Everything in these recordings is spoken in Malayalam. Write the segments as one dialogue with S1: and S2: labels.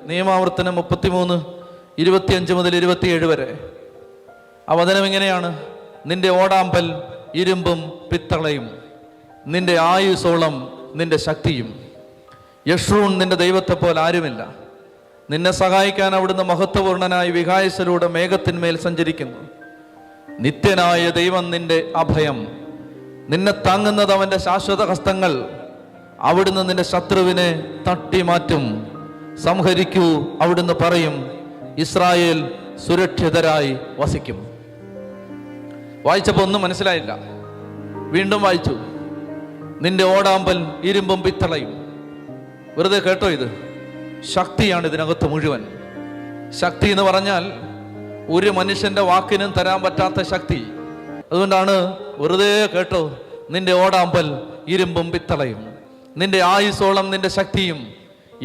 S1: നിയമാവർത്തനം 33:25-27 വരെ. ആ വചനം ഇങ്ങനെയാണ്: നിന്റെ ഓടാമ്പൽ ഇരുമ്പും പിത്തളയും, നിന്റെ ആയുസോളം നിന്റെ ശക്തിയും. യശ്രൂൺ നിന്റെ ദൈവത്തെ പോലെ ആരുമില്ല. നിന്നെ സഹായിക്കാൻ അവിടുന്ന് മഹത്വപൂർണനായി വിഹായസിലൂടെ മേഘത്തിന്മേൽ സഞ്ചരിക്കുന്നു. നിത്യനായ ദൈവം നിന്റെ അഭയം. നിന്നെ താങ്ങുന്നത് അവന്റെ ശാശ്വത ഹസ്തങ്ങൾ. അവിടുന്ന് നിന്റെ ശത്രുവിനെ തട്ടിമാറ്റും. സംഹരിക്കൂ, അവിടുന്ന് പറയും. ഇസ്രായേൽ സുരക്ഷിതരായി വസിക്കും. വായിച്ചപ്പോൾ ഒന്നും മനസ്സിലായില്ല. വീണ്ടും വായിച്ചു: നിന്റെ ഓടാമ്പൽ ഇരുമ്പും പിത്തളയും. വെറുതെ കേട്ടോ? ഇത് ശക്തിയാണ് ഇതിനകത്ത് മുഴുവൻ. ശക്തി എന്ന് പറഞ്ഞാൽ ഒരു മനുഷ്യന്റെ വാക്കിനും തരാൻ പറ്റാത്ത ശക്തി. അതുകൊണ്ടാണ് വെറുതെ കേട്ടോ: നിന്റെ ഓടാമ്പൽ ഇരുമ്പും പിത്തളയും, നിന്റെ ആയുസോളം നിന്റെ ശക്തിയും.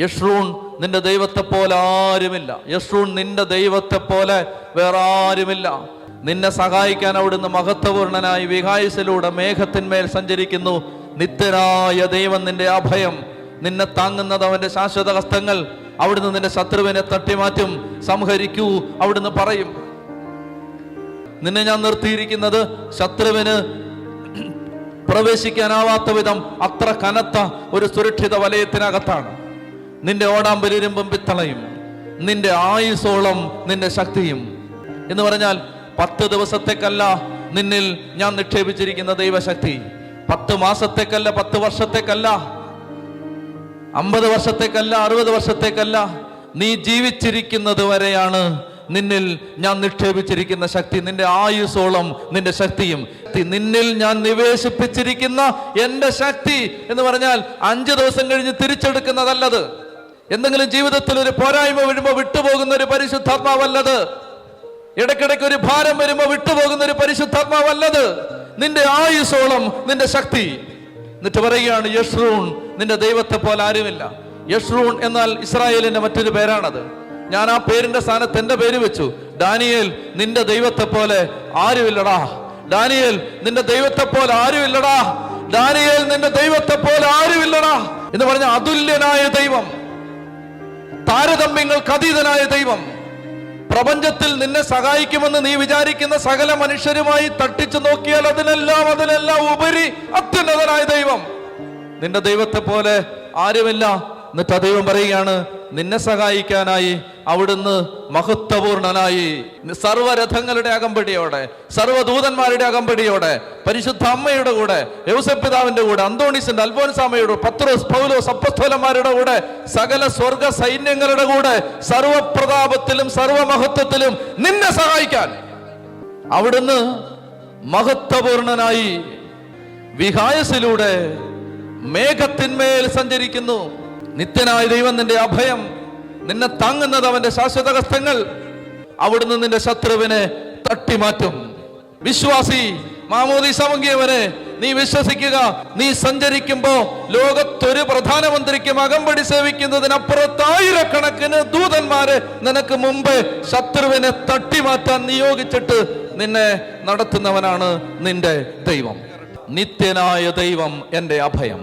S1: യശ്രൂൺ നിന്റെ ദൈവത്തെ പോലെ ആരുമില്ല. യശ്രൂൺ നിന്റെ ദൈവത്തെ പോലെ വേറെ ആരുമില്ല. നിന്നെ സഹായിക്കാൻ അവിടുന്ന് മഹത്വപൂർണനായി വിഹായസിലൂടെ മേഘത്തിന്മേൽ സഞ്ചരിക്കുന്നു. നിത്യനായ ദൈവം നിന്റെ അഭയം. നിന്നെ താങ്ങുന്നത് അവന്റെ ശാശ്വത ഹസ്തങ്ങൾ. അവിടുന്ന് നിന്റെ ശത്രുവിനെ തട്ടിമാറ്റും. സംഹരിക്കൂ, അവിടുന്ന് പറയും. നിന്നെ ഞാൻ നിർത്തിയിരിക്കുന്നത് ശത്രുവിന് പ്രവേശിക്കാനാവാത്ത വിധം അത്ര കനത്ത ഒരു സുരക്ഷിത വലയത്തിനകത്താണ്. നിന്റെ ഓടാമ്പൽ ഇരുമ്പും പിത്തളയും, നിന്റെ ആയുസോളം നിന്റെ ശക്തിയും. എന്ന് പറഞ്ഞാൽ 10 ദിവസത്തേക്കല്ല നിന്നിൽ ഞാൻ നിക്ഷേപിച്ചിരിക്കുന്ന ദൈവശക്തി. 10 മാസത്തേക്കല്ല, 10 വർഷത്തേക്കല്ല, 50 വർഷത്തേക്കല്ല, 60 വർഷത്തേക്കല്ല. നീ ജീവിച്ചിരിക്കുന്നത് വരെയാണ് നിന്നിൽ ഞാൻ നിക്ഷേപിച്ചിരിക്കുന്ന ശക്തി. നിന്റെ ആയുസോളം നിന്റെ ശക്തിയും. നിന്നിൽ ഞാൻ നിവേശിപ്പിച്ചിരിക്കുന്ന എന്റെ ശക്തി എന്ന് പറഞ്ഞാൽ 5 ദിവസം കഴിഞ്ഞ് തിരിച്ചെടുക്കുന്നതല്ലത്. എന്തെങ്കിലും ജീവിതത്തിൽ ഒരു പോരായ്മ വരുമ്പോൾ വിട്ടുപോകുന്ന ഒരു പരിശുദ്ധാത്മാവല്ലത്. ഇടയ്ക്കിടയ്ക്ക് ഒരു ഭാരം വരുമ്പോൾ വിട്ടുപോകുന്ന ഒരു പരിശുദ്ധാത്മാവല്ലത്. നിന്റെ ആയുസോളം നിന്റെ ശക്തി. എന്നിട്ട് പറയുകയാണ്: യശ്രൂൺ നിന്റെ ദൈവത്തെ പോലെ ആരുമില്ല. യശ്രൂൺ എന്നാൽ ഇസ്രായേലിന്റെ മറ്റൊരു പേരാണത്. ഞാൻ ആ പേരിന്റെ സ്ഥാനത്ത് എന്റെ പേര് വെച്ചു. ഡാനിയേൽ നിന്റെ ദൈവത്തെ പോലെ ആരുമില്ലടാ. ഡാനിയേൽ നിന്റെ ദൈവത്തെ പോലെ ആരുമില്ലടാ. ഡാനിയേൽ നിന്റെ ദൈവത്തെ പോലെ ആരുമില്ലടാ എന്ന് പറഞ്ഞ അതുല്യനായ ദൈവം, താരതമ്യങ്ങൾക്ക് അതീതനായ ദൈവം. പ്രപഞ്ചത്തിൽ നിന്നെ സഹായിക്കുമെന്ന് നീ വിചാരിക്കുന്ന സകല മനുഷ്യരുമായി തട്ടിച്ചു നോക്കിയാൽ അതിനെല്ലാം ഉപരി അത്യുന്നതനായ ദൈവം. നിന്റെ ദൈവത്തെ പോലെ ആരുമില്ല. എന്നിട്ട് ദൈവം പറയുകയാണ്: നിന്നെ സഹായിക്കാനായി അവിടുന്ന് മഹത്വപൂർണനായി സർവ്വരഥങ്ങളുടെ അകമ്പടിയോടെ, സർവ്വദൂതന്മാരുടെ അകമ്പടിയോടെ, പരിശുദ്ധ അമ്മയുടെ കൂടെ, യൗസേപ്പ് പിതാവിന്റെ കൂടെ, അന്തോണീസിന്റെ, അൽഫോൻസാമയുടെ, പത്രോസ്, പൗലോസ് അപ്പസ്തോലന്മാരുടെ കൂടെ, സകല സ്വർഗ സൈന്യങ്ങളുടെ കൂടെ, സർവപ്രതാപത്തിലും സർവമഹത്വത്തിലും നിന്നെ സഹായിക്കാൻ അവിടുന്ന് മഹത്വപൂർണനായി വിഹായസിലൂടെ മേഘത്തിന്മേൽ സഞ്ചരിക്കുന്നു. നിത്യനായ ദൈവം നിന്റെ അഭയം. നിന്നെ താങ്ങുന്നത് അവന്റെ ശാശ്വത ഹസ്തങ്ങൾ. അവിടുന്ന് നിന്റെ ശത്രുവിനെ തട്ടിമാറ്റും. വിശ്വാസി, മാമോദീസ മുങ്ങിയവനെ, നീ വിശ്വസിക്കുക. നീ സഞ്ചരിക്കുമ്പോ ലോകത്തൊരു പ്രധാനമന്ത്രിക്കും അകമ്പടി സേവിക്കുന്നതിനപ്പുറത്ത് 1000കണക്കിന് ദൂതന്മാരെ നിനക്ക് മുമ്പ് ശത്രുവിനെ തട്ടിമാറ്റാൻ നിയോഗിച്ചിട്ട് നിന്നെ നടത്തുന്നവനാണ് നിന്റെ ദൈവം. നിത്യനായ ദൈവം എന്റെ അഭയം.